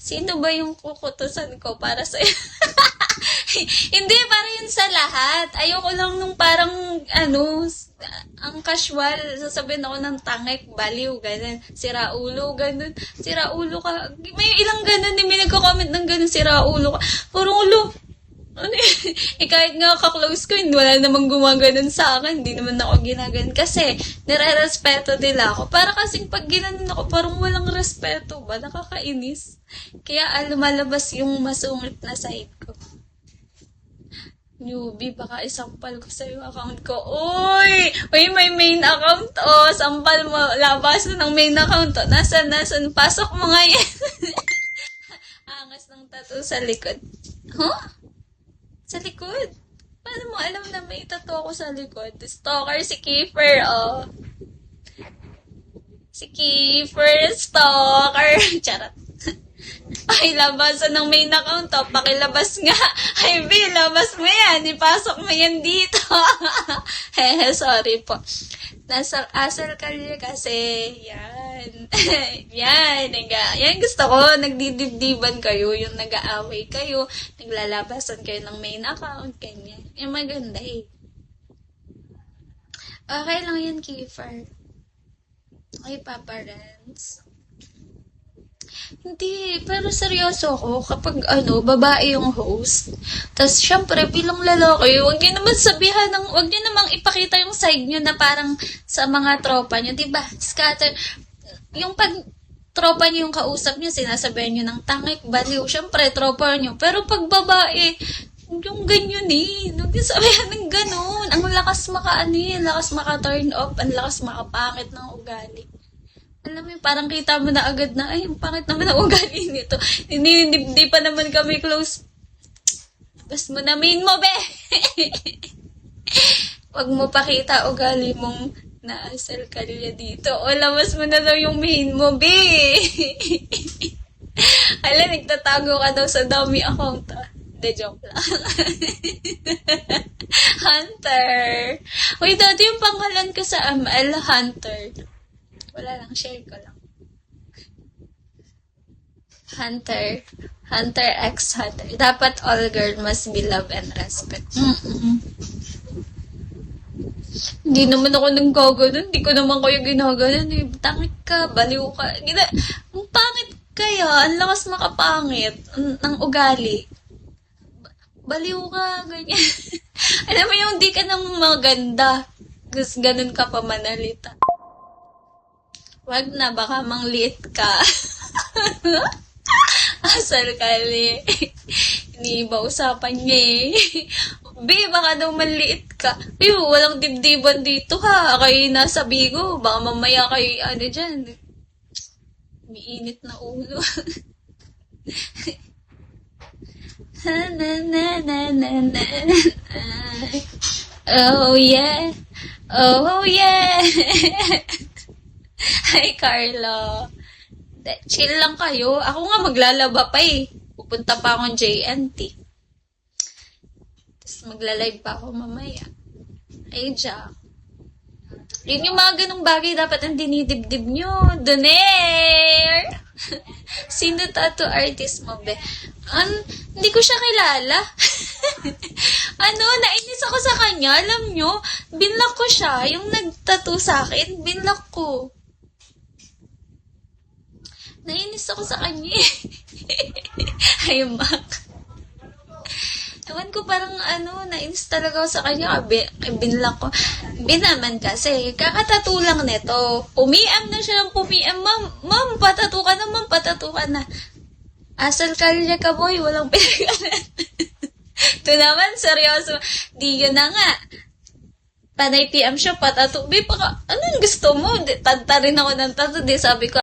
Sino ba yung kukutusan ko para sa Hindi, para yun sa lahat. Ayoko lang nung parang, ang casual. Sasabihin ako ng tangik, baliw, ganun. Siraulo, ganun. Siraulo ka. May ilang ganun, may nagko-comment ng ganun, siraulo ka. Parang ulo. Kahit nga ka-close ko, wala namang gumaganon sa akin. Hindi naman ako ginaganon. Kasi, nire-respeto nila ako. Para kasing pag ginanon ako, parang walang respeto ba? Nakakainis. Kaya lumalabas yung masungit na side ko. Newbie, baka isampal ko sa yung account ko. Uy, may main account. Sampal mo. Labas na ng main account. Nasaan? Pasok mo nga yan. Angas ng tattoo sa likod. Huh? Sa likod? Paano mo alam na may tattoo ako sa likod? Stalker si Kiefer, Si Kiefer, stalker. Charot. Ay, labasan ng main account to. Pakilabas nga. Ay, B, labas mo yan. Ipasok mo yan dito. Sorry po. Nasa asal career kasi. Yan. Yan gusto ko. Nagdidibdiban kayo. Yung nag-aaway kayo. Naglalabasan kayo ng main account. Ganyan. Yung maganda eh. Okay lang yan, Kiefer. Okay, Papa Renz. Hindi, pero seryoso ako kapag babae yung host. Tapos syempre bilang lalaki, wag niyo namang ipakita yung side niyo na parang sa mga tropa niyo, 'di ba? Scatter yung pag tropa niyo yung kausap niyo, sinasabihan niyo ng tangik, baliw, syempre tropa niyo. Pero pag babae, yung ganyan huwag niyo sabihan ng ganun. Ang lakas lakas maka-turn off, ang lakas makapangit ng ugali. Alam mo, parang kita mo na agad na, ay, ang pangit naman ang ugali nito. Hindi pa naman kami close. Bas mo na main mo, be! Wag mo pakita ugali mong naasal ka niya dito. O, labas mo na daw yung main mo, be! Ala, nagtatago ka daw sa dami account, De, joke lang. Hunter. Uy, dati yung pangalan ko sa ML, Hunter. Wala lang, share ko lang. Hunter x Hunter. Dapat all girl must be love and respect. Hindi naman ako nang gaganon. Hindi ko naman kayo ginaganon. Tangit ka, baliw ka. Ang pangit kaya, ang lakas makapangit ng ugali. Baliw ka, ganyan. Alam mo yung di ka nang maganda. Gusto ganun ka pa manalita. Wag na, baka mangliit ka. Asal kali. Hindi ba usapan niya B, baka daw manliit ka. Walang dibdiban dito ha. Kayo nasa Bigo. Baka mamaya kayo, dyan. May init na ulo. Oh yeah. Oh yeah. Hi, Carlo. Chill lang kayo. Ako nga maglalaba pa eh. Pupunta pa akong JNT. Tapos magla-live pa ako mamaya. Ay, Jack. Yun yung mga ganong bagay dapat ang dinidibdib nyo. Donaire! Sino tattoo artist mo, be? Hindi ko siya kilala. Nainis ako sa kanya. Alam nyo, binlock ko siya. Yung nag-tattoo sa akin, binlock ko. Nainis ako sa kanya. Ay, Mac. Ewan ko parang nainis talaga ako sa kanya. Binlock ko. Binaman kasi, kakatato lang nito. Pumiam na siya ng pumiam. Ma'am, patato ka na, ma'am, patato ka na. Asal kalya ka, boy. Walang pinagalan. Ito naman, seryoso. Di yun na nga. Panay PM siya, patato. Be, anong gusto mo? Tanta rin ako ng tattoo. Di sabi ko,